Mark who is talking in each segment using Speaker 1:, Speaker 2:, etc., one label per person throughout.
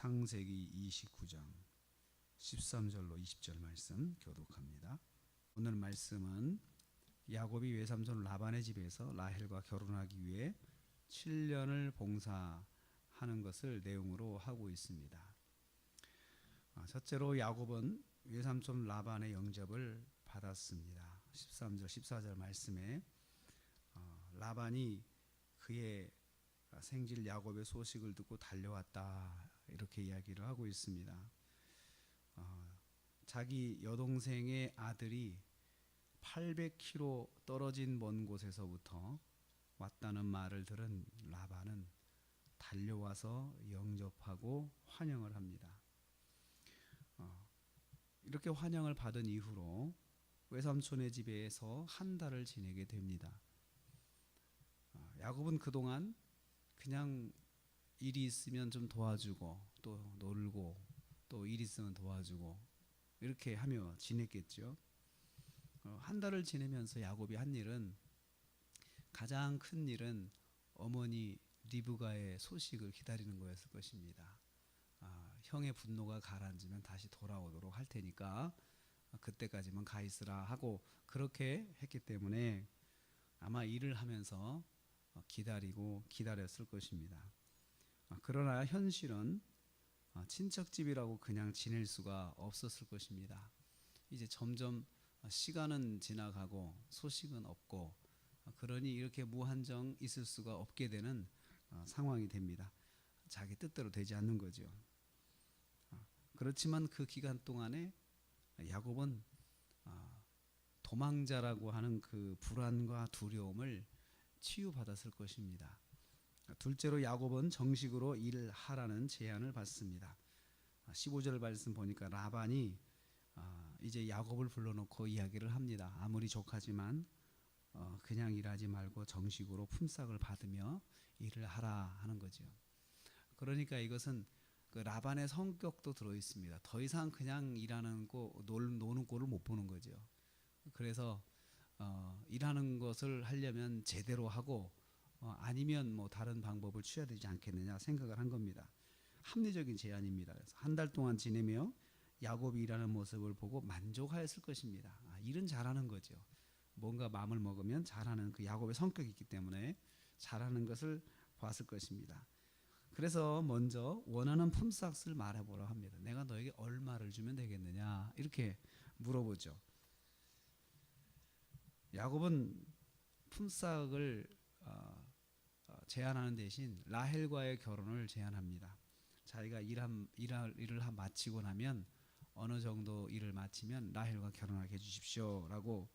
Speaker 1: 창세기 29장 13절로 20절 말씀 교독합니다. 오늘 말씀은 야곱이 외삼촌 라반의 집에서 라헬과 결혼하기 위해 7년을 봉사하는 것을 내용으로 하고 있습니다. 첫째로 야곱은 외삼촌 라반의 영접을 받았습니다. 13절 14절 말씀에 라반이 그의 생질 야곱의 소식을 듣고 달려왔다 이렇게 이야기를 하고 있습니다. 자기 여동생의 아들이 800km 떨어진 먼 곳에서부터 왔다는 말을 들은 라반은 달려와서 영접하고 환영을 합니다. 이렇게 환영을 받은 이후로 외삼촌의 집에서 한 달을 지내게 됩니다. 야곱은 그동안 그냥 일이 있으면 좀 도와주고 또 놀고 또 일 있으면 도와주고 이렇게 하며 지냈겠죠. 한 달을 지내면서 야곱이 한 일은, 가장 큰 일은 어머니 리브가의 소식을 기다리는 거였을 것입니다. 형의 분노가 가라앉으면 다시 돌아오도록 할 테니까 그때까지만 가 있으라 하고 그렇게 했기 때문에 아마 일을 하면서 기다리고 기다렸을 것입니다. 그러나 현실은 친척집이라고 그냥 지낼 수가 없었을 것입니다. 이제 점점 시간은 지나가고 소식은 없고 그러니 이렇게 무한정 있을 수가 없게 되는 상황이 됩니다. 자기 뜻대로 되지 않는 거죠. 그렇지만 그 기간 동안에 야곱은 도망자라고 하는 그 불안과 두려움을 치유받았을 것입니다. 둘째로 야곱은 정식으로 일을 하라는 제안을 받습니다. 15절 말씀 보니까 라반이 이제 야곱을 불러놓고 이야기를 합니다. 아무리 조카지만 그냥 일하지 말고 정식으로 품삯을 받으며 일을 하라 하는 거죠. 그러니까 이것은 그 라반의 성격도 들어있습니다. 더 이상 그냥 일하는 거 노는 꼴을 못 보는 거죠. 그래서 일하는 것을 하려면 제대로 하고 아니면 뭐 다른 방법을 취해야 되지 않겠느냐 생각을 한 겁니다. 합리적인 제안입니다. 그래서 한 달 동안 지내며 야곱이 일하는 모습을 보고 만족하였을 것입니다. 일은 잘하는 거죠. 뭔가 마음을 먹으면 잘하는 그 야곱의 성격이 있기 때문에 잘하는 것을 봤을 것입니다. 그래서 먼저 원하는 품삯을 말해보라 합니다. 내가 너에게 얼마를 주면 되겠느냐 이렇게 물어보죠. 야곱은 품삯을 제안하는 대신 라헬과의 결혼을 제안합니다. 자기가 일을 마치고 나면 어느 정도 일을 마치면 라헬과 결혼하게 해주십시오 라고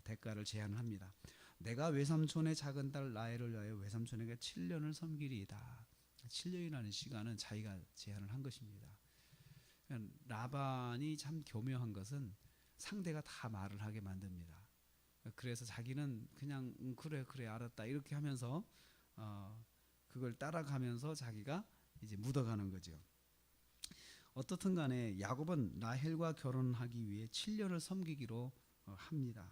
Speaker 1: 대가를 제안을 합니다. 내가 외삼촌의 작은 딸 라헬을 위하여 외삼촌에게 7년을 섬기리이다. 7년이라는 시간은 자기가 제안을 한 것입니다. 라반이 참 교묘한 것은 상대가 다 말을 하게 만듭니다. 그래서 자기는 그냥 그래 알았다 이렇게 하면서 그걸 따라가면서 자기가 이제 묻어가는 거죠. 어떻든 간에 야곱은 라헬과 결혼하기 위해 7년을 섬기기로 합니다.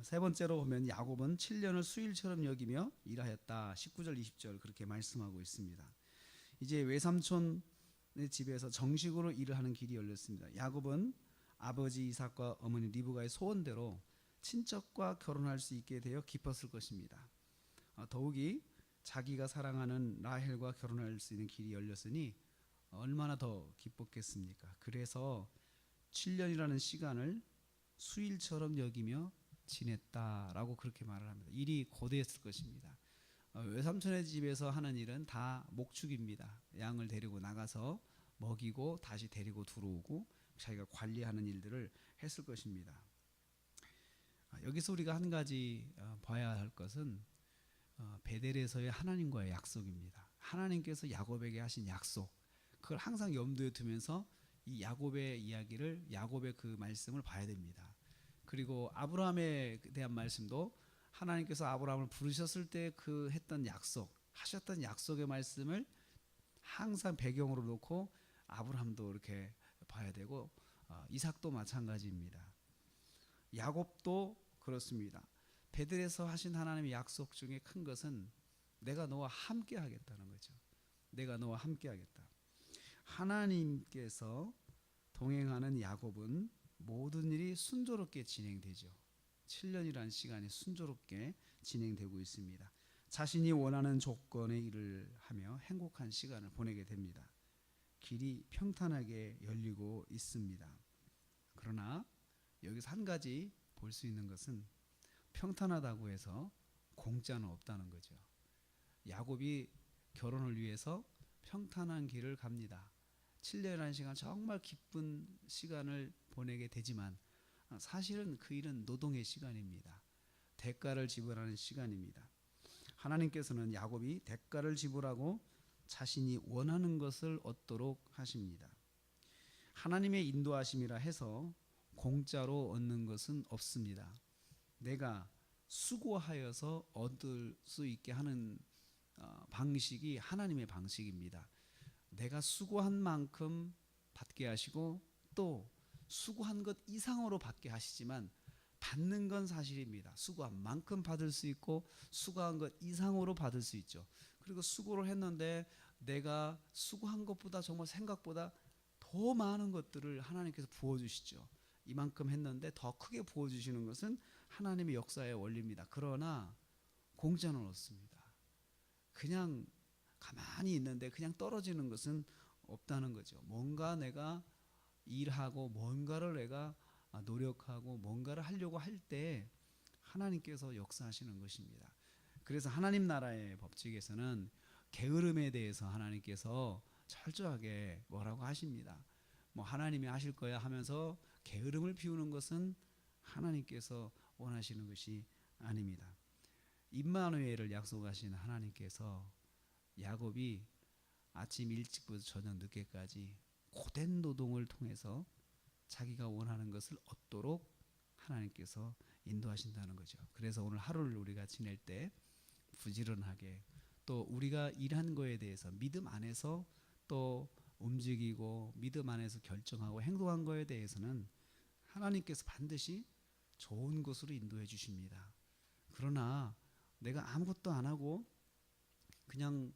Speaker 1: 세 번째로 보면 야곱은 7년을 수일처럼 여기며 일하였다. 19절 20절 그렇게 말씀하고 있습니다. 이제 외삼촌의 집에서 정식으로 일을 하는 길이 열렸습니다. 야곱은 아버지 이삭과 어머니 리브가의 소원대로 친척과 결혼할 수 있게 되어 기뻤을 것입니다. 더욱이 자기가 사랑하는 라헬과 결혼할 수 있는 길이 열렸으니 얼마나 더 기뻤겠습니까? 그래서 7년이라는 시간을 수일처럼 여기며 지냈다라고 그렇게 말을 합니다. 일이 고되었을 것입니다. 외삼촌의 집에서 하는 일은 다 목축입니다. 양을 데리고 나가서 먹이고 다시 데리고 들어오고 자기가 관리하는 일들을 했을 것입니다. 여기서 우리가 한 가지 봐야 할 것은 베델에서의 하나님과의 약속입니다. 하나님께서 야곱에게 하신 약속, 그걸 항상 염두에 두면서 이 야곱의 이야기를, 야곱의 그 말씀을 봐야 됩니다. 그리고 아브라함에 대한 말씀도 하나님께서 아브라함을 부르셨을 때 그 했던 약속, 하셨던 약속의 말씀을 항상 배경으로 놓고 아브라함도 이렇게 봐야 되고 이삭도 마찬가지입니다. 야곱도 그렇습니다. 베델에서 하신 하나님의 약속 중에 큰 것은 내가 너와 함께 하겠다는 거죠. 내가 너와 함께 하겠다. 하나님께서 동행하는 야곱은 모든 일이 순조롭게 진행되죠. 7년이라는 시간이 순조롭게 진행되고 있습니다. 자신이 원하는 조건의 일을 하며 행복한 시간을 보내게 됩니다. 길이 평탄하게 열리고 있습니다. 그러나 여기서 한 가지 볼 수 있는 것은 평탄하다고 해서 공짜는 없다는 거죠. 야곱이 결혼을 위해서 평탄한 길을 갑니다. 7년이라는 시간 정말 기쁜 시간을 보내게 되지만 사실은 그 일은 노동의 시간입니다. 대가를 지불하는 시간입니다. 하나님께서는 야곱이 대가를 지불하고 자신이 원하는 것을 얻도록 하십니다. 하나님의 인도하심이라 해서 공짜로 얻는 것은 없습니다. 내가 수고하여서 얻을 수 있게 하는 방식이 하나님의 방식입니다. 내가 수고한 만큼 받게 하시고 또 수고한 것 이상으로 받게 하시지만 받는 건 사실입니다. 수고한 만큼 받을 수 있고 수고한 것 이상으로 받을 수 있죠. 그리고 수고를 했는데 내가 수고한 것보다 정말 생각보다 더 많은 것들을 하나님께서 부어주시죠. 이만큼 했는데 더 크게 부어주시는 것은 하나님의 역사의 원리입니다. 그러나 공짜는 없습니다. 그냥 가만히 있는데 그냥 떨어지는 것은 없다는 거죠. 뭔가 내가 일하고 뭔가를 내가 노력하고 뭔가를 하려고 할 때 하나님께서 역사하시는 것입니다. 그래서 하나님 나라의 법칙에서는 게으름에 대해서 하나님께서 철저하게 뭐라고 하십니다. 뭐 하나님이 하실 거야 하면서 게으름을 피우는 것은 하나님께서 원하시는 것이 아닙니다. 임마누엘을 약속하신 하나님께서 야곱이 아침 일찍부터 저녁 늦게까지 고된 노동을 통해서 자기가 원하는 것을 얻도록 하나님께서 인도하신다는 거죠. 그래서 오늘 하루를 우리가 지낼 때 부지런하게 또 우리가 일한 거에 대해서 믿음 안에서 또 움직이고 믿음 안에서 결정하고 행동한 거에 대해서는 하나님께서 반드시 좋은 것으로 인도해 주십니다. 그러나 내가 아무것도 안 하고 그냥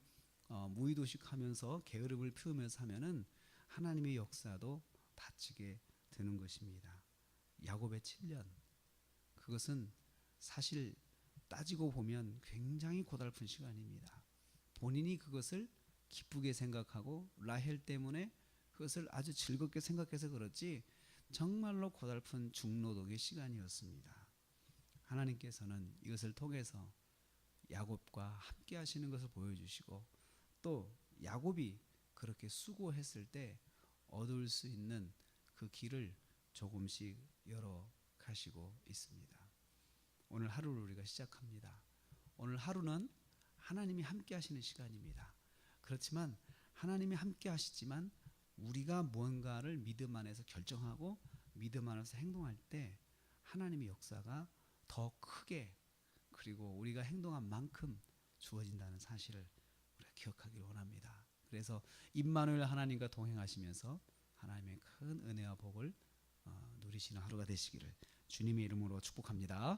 Speaker 1: 무의도식하면서 게으름을 피우면서 하면은 하나님의 역사도 다치게 되는 것입니다. 야곱의 7년 그것은 사실 따지고 보면 굉장히 고달픈 시간입니다. 본인이 그것을 기쁘게 생각하고 라헬 때문에 그것을 아주 즐겁게 생각해서 그렇지 정말로 고달픈 중노동의 시간이었습니다. 하나님께서는 이것을 통해서 야곱과 함께 하시는 것을 보여주시고 또 야곱이 그렇게 수고했을 때 얻을 수 있는 그 길을 조금씩 열어 가시고 있습니다. 오늘 하루를 우리가 시작합니다. 오늘 하루는 하나님이 함께 하시는 시간입니다. 그렇지만 하나님이 함께 하시지만 우리가 뭔가를 믿음 안에서 결정하고 믿음 안에서 행동할 때 하나님의 역사가 더 크게 그리고 우리가 행동한 만큼 주어진다는 사실을 우리가 기억하기를 원합니다. 그래서 임마누엘 하나님과 동행하시면서 하나님의 큰 은혜와 복을 누리시는 하루가 되시기를 주님의 이름으로 축복합니다.